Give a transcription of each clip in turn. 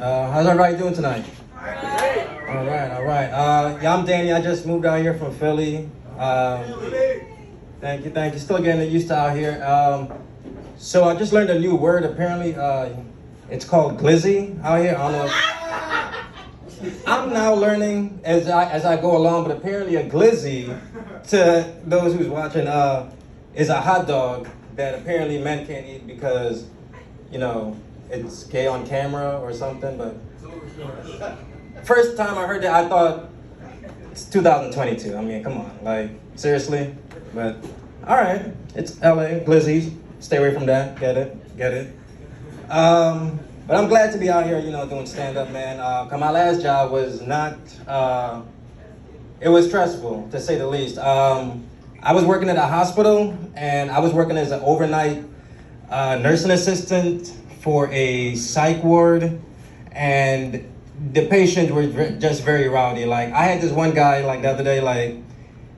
How's everybody doing tonight? All right. Yeah, I'm Danny. I just moved out here from Philly. Thank you. Still getting used to out here. So I just learned a new word. Apparently, it's called glizzy out here. I don't know. I'm now learning as I go along, but apparently a glizzy, to those who's watching, is a hot dog that apparently men can't eat because, it's gay on camera or something. But first time I heard that, I thought it's 2022. I mean, come on, like seriously. But all right, it's LA, glizzies. Stay away from that. Get it. But I'm glad to be out here, doing stand-up, man. 'Cause my last job was not, it was stressful, to say the least. I was working at a hospital, and I was working as an overnight nursing assistant for a psych ward, and the patients were just very rowdy. Like, I had this one guy, like, the other day, like,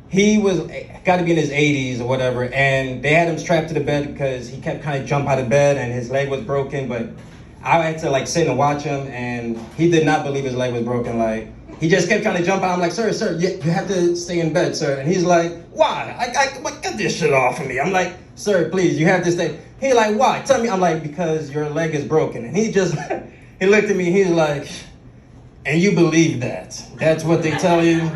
he was got to be in his 80s or whatever, and they had him strapped to the bed because he kept kind of jump out of bed, and his leg was broken, but I had to like sit and watch him, and he did not believe his leg was broken. Like, he just kept trying to jump out. I'm like, sir, you have to stay in bed, sir. And he's like, why? Get this shit off of me. I'm like, sir, please, you have to stay. He's like, why? Tell me. I'm like, because your leg is broken. And he just, he looked at me, he's like, and you believe that? That's what they tell you?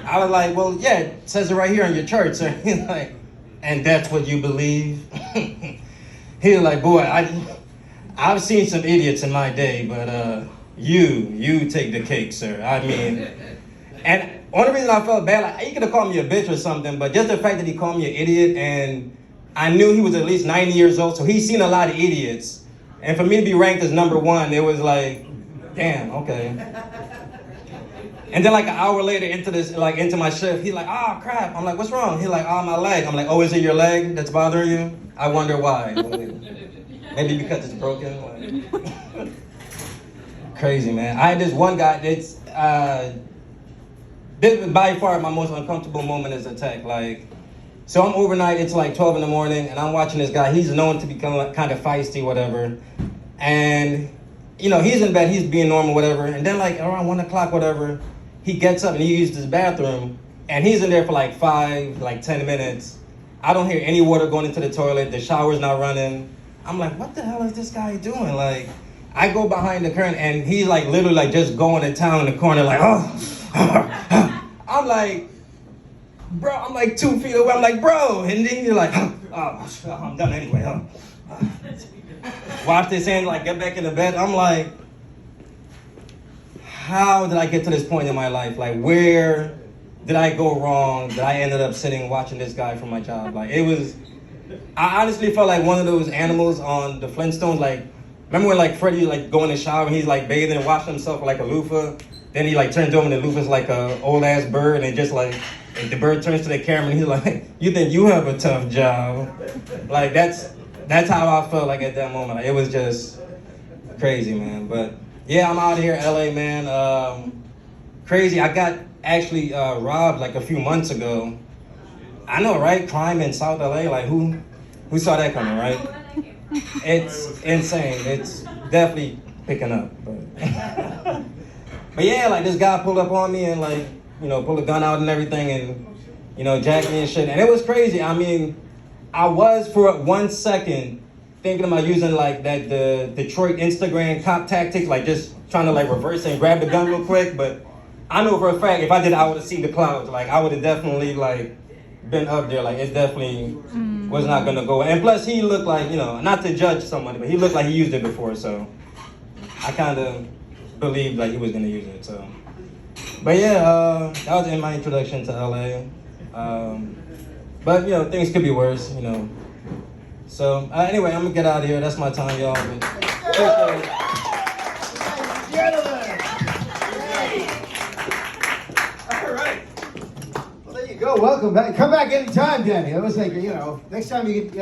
I was like, well, yeah, it says it right here on your chart, sir. He's like, and that's what you believe? He's like, boy, I've seen some idiots in my day, but you take the cake, sir. I mean, and only reason I felt bad, like, he could have called me a bitch or something, but just the fact that he called me an idiot, and I knew he was at least 90 years old, so he's seen a lot of idiots. And for me to be ranked as number one, it was like, damn, okay. And then like an hour later into my shift, he's like, oh crap. I'm like, what's wrong? He's like, oh, my leg. I'm like, oh, is it your leg that's bothering you? I wonder why. Maybe because it's broken. Like, crazy, man. I had this one guy that's, this was by far my most uncomfortable moment as a tech. Like, so I'm overnight, it's like 12 in the morning, and I'm watching this guy. He's known to become kind of feisty, whatever. And, he's in bed, he's being normal, whatever. And then like around 1 o'clock, whatever, he gets up and he uses his bathroom, and he's in there for like 10 minutes. I don't hear any water going into the toilet. The shower's not running. I'm like, what the hell is this guy doing? Like, I go behind the curtain, and he's like literally like just going to town in the corner, like, oh. I'm like, bro, I'm like 2 feet away. I'm like, bro. And then he's like, I'm done anyway. Wash this hand, like get back in the bed. I'm like, how did I get to this point in my life? Like, where did I go wrong that I ended up sitting watching this guy from my job? Like, I honestly felt like one of those animals on the Flintstones. Like, remember when like Freddy like go in the shower and he's like bathing and washing himself with like a loofah? Then he like turns over and the loofah's like a old ass bird, and just like, and the bird turns to the camera and he's like, you think you have a tough job? Like, that's how I felt like at that moment. Like, it was just crazy, man. But yeah, I'm out here, LA, man. Crazy. I got actually robbed like a few months ago. I know, right? Crime in South LA. Like, who saw that coming, right? It's insane. It's definitely picking up. But yeah, like this guy pulled up on me and like, pulled a gun out and everything, and jacked me and shit. And it was crazy. I mean, I was for 1 second thinking about using like the Detroit Instagram cop tactics, like just trying to like reverse and grab the gun real quick. But I know for a fact if I did, I would have seen the clouds. Like, I would have definitely like been up there. Like, it definitely was not gonna go. And plus, he looked like, not to judge somebody, but he looked like he used it before. So I kind of believed like he was gonna use it. So, but yeah, that was in my introduction to LA. But things could be worse. So anyway, I'm gonna get out of here. That's my time, y'all. All right. Well, there you go. Welcome back. Come back anytime, Danny. I was like, next time you get.